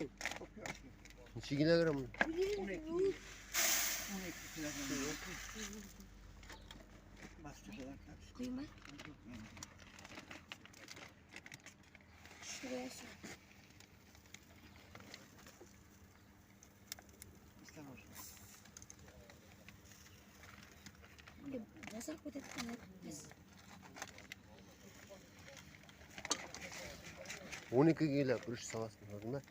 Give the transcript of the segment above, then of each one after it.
Neçe kilogram? 12 kilogram. Bastı kadar karıştı. Koyayım ben. Şuraya sor. İstemez. Nasıl koyduk? Biz 12 kilo kuruş savasın orada.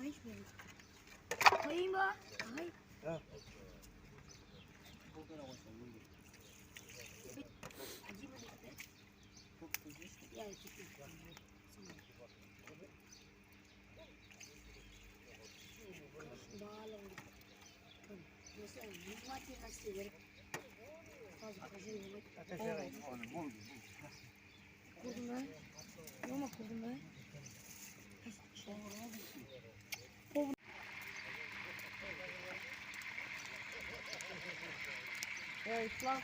ama hiç böyle. Koyayım mı? Hayır. Buradan alalım. Acı mı bitti? Çok güzel. Yani çıktı. Bağlı oldu. Mesela bu madde nasıl gelir? Fazla fazla yemek. Ateşe onu bul. Kurdum ben. Ama kurdum ben. Ya İslam.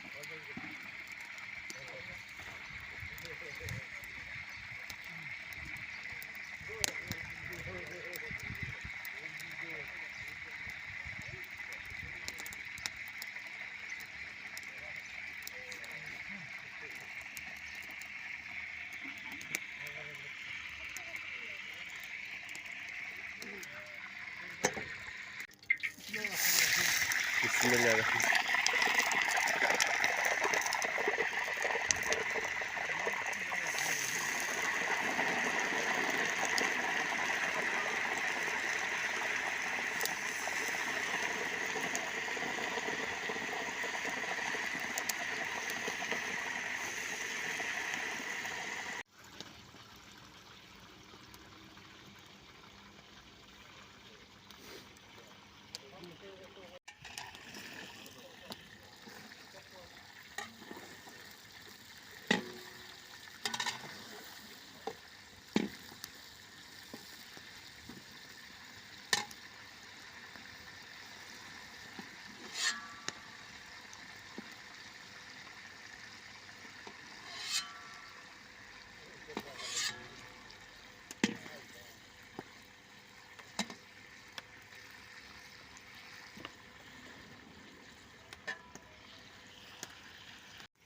Bismillahirrahmanirrahim.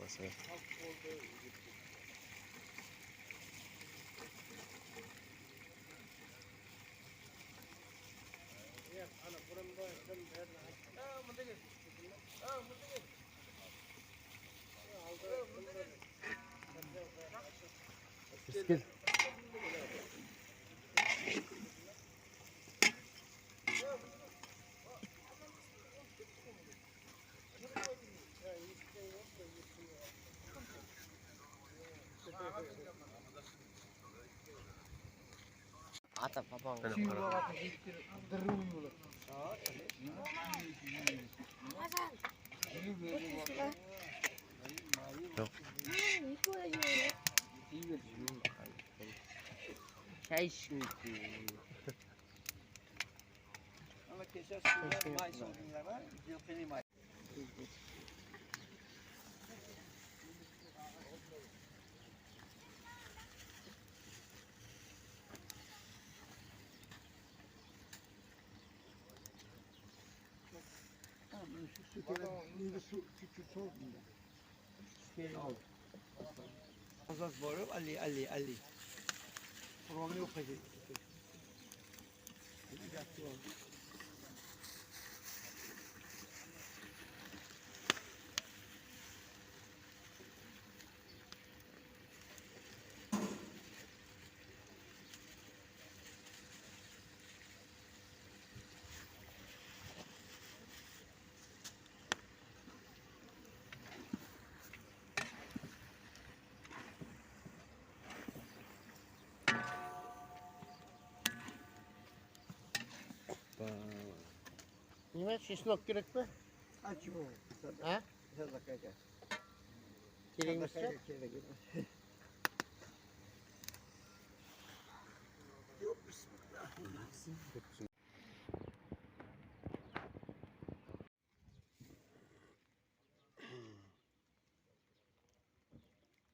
Masaya. Bisküvi. Ata papang. Yok. Çay şimdi. Ama keser sular, may sorunlar var. Yılkını may. Azaz boru Ali. Programı yok hadi. Nima şişlok gerek mi? Açma. Ha? Sadaka gel. Keringizchi? Kerak emas. Bitsin.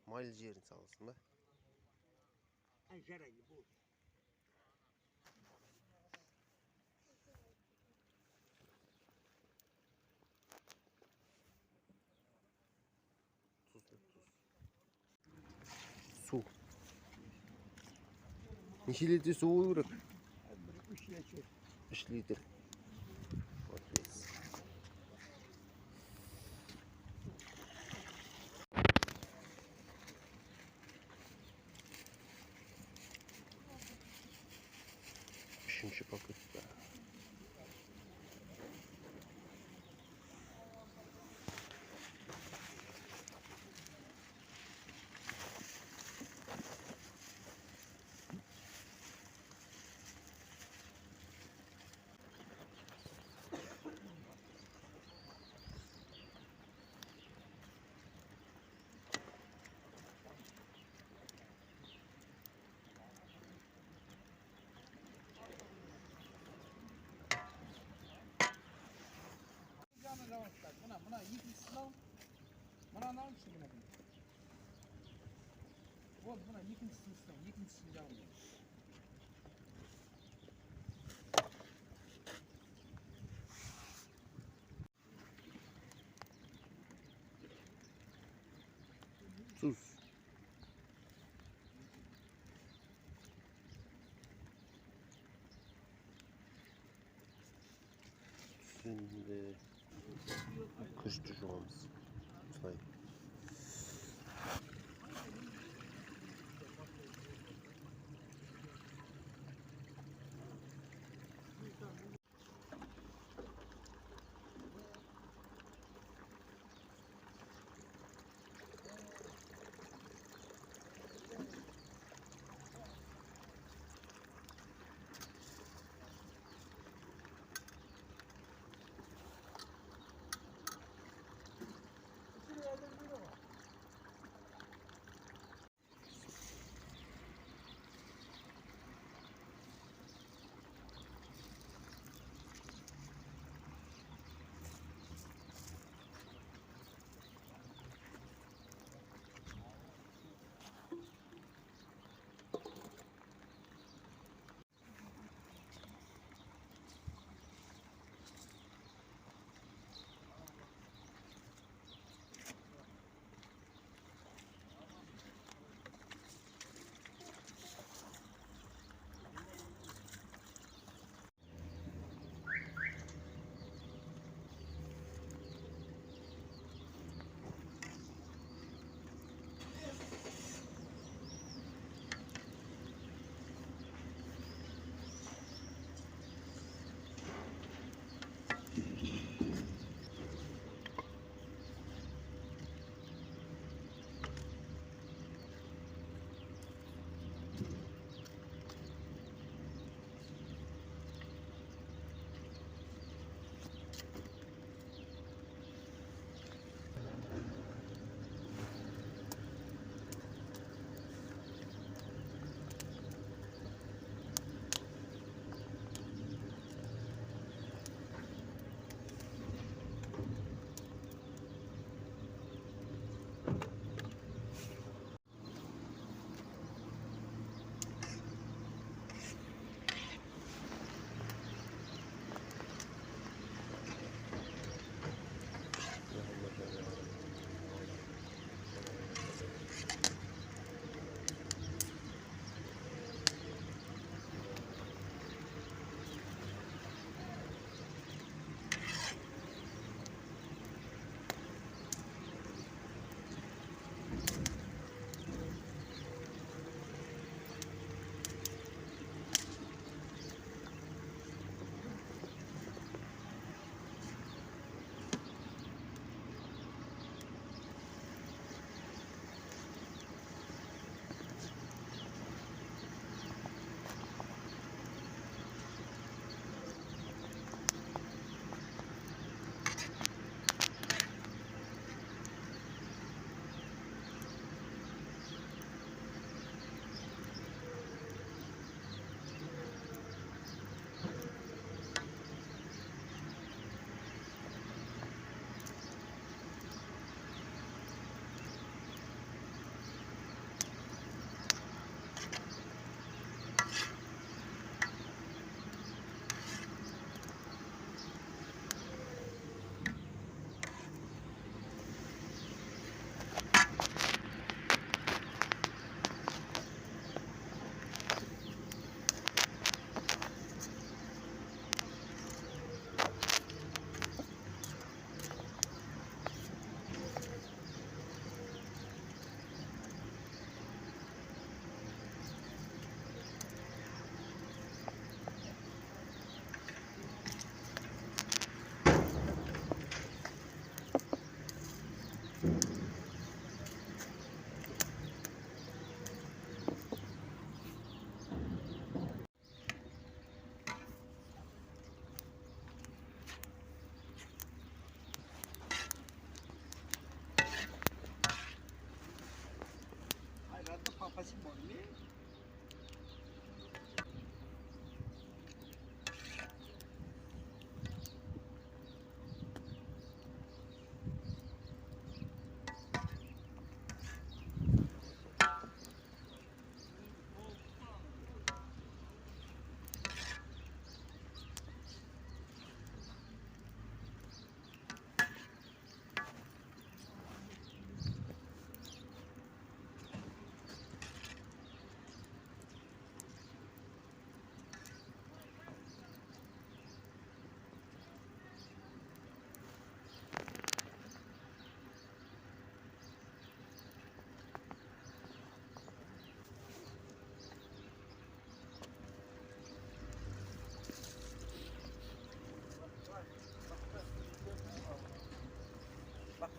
Maylı ciğerin sağ olsun be. Ankara gibi. Tuz yok tuz. Su. Neçe litre su uyuruk? 3 litre. 3 litre. Bakıyoruz. Üçüncü pakette. Buna yıkık sınav. Buna ne olmuş buna? Вот buna yıkık sınav. Yıkık sınav. Tuz. Şimdi karıştıracağımız çay.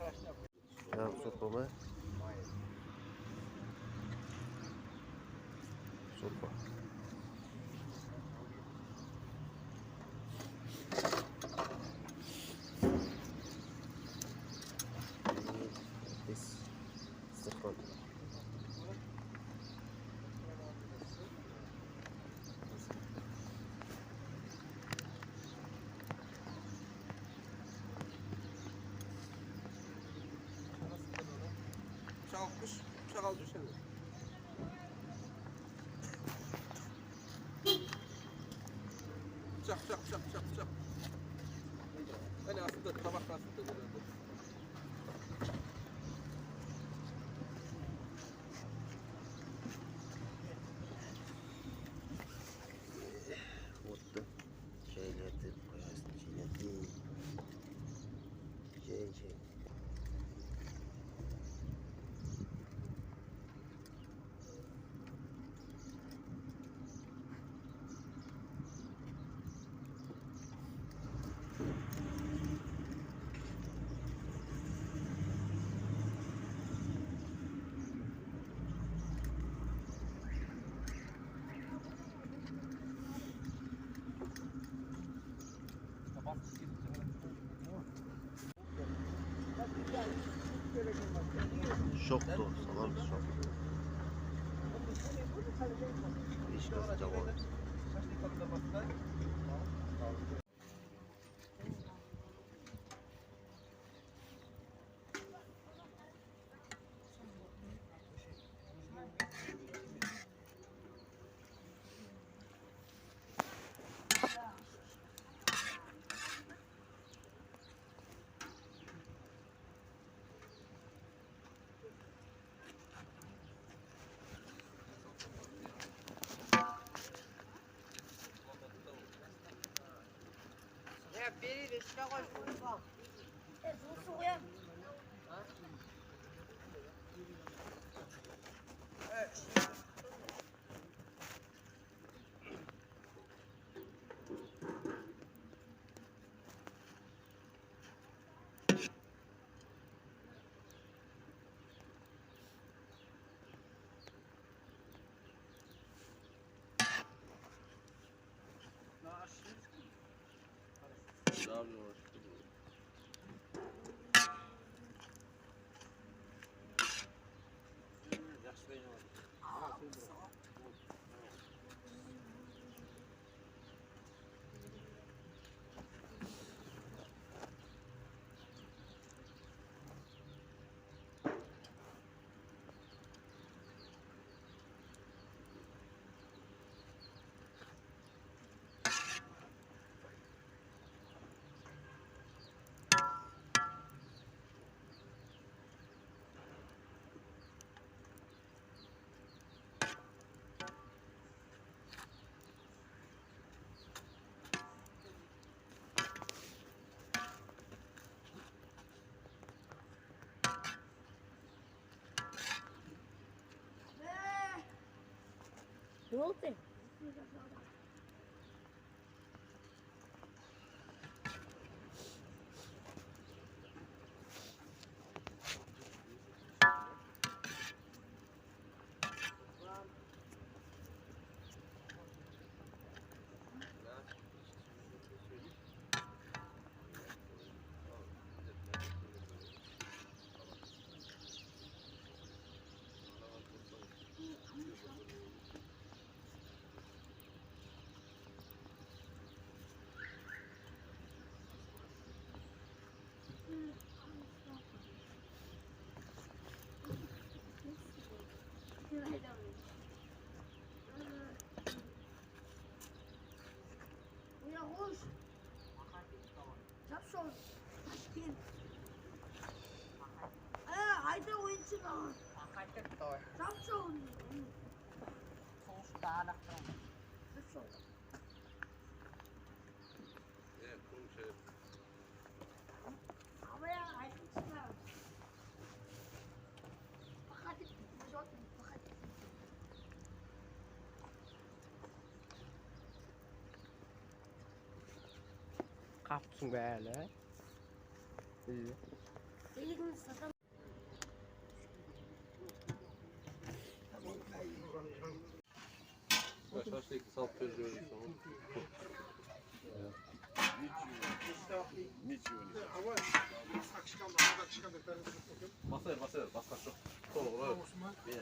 Ya sopa mı? Sopa. This is the front. Çalmış, çakal düşer. Çak. Hani aslında tabak aslında. Mutlu. Şeyleri koyarsın. Şeyleri. Şey. Şok da olsa lan şok. İş nasıl devam ediyor? Ya biri de üstüne koy şunu bak. Su koyalım. Ne oldu? Uyan koş. Yap şunu. Taşkın. Haydi oyun çıkar. Hakikaten doğru. Yap şunu. Sonuçta alaktan. Yap şunu. Ama ya haydi çıkar. Fakat yok. Fakat. Kapsın böyle. İyi. İyi Elini satam. Şaşlık salt veriyoruz sonra. Basar, basar çok. Doğru. Bir.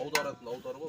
Avda aratın, avda araba.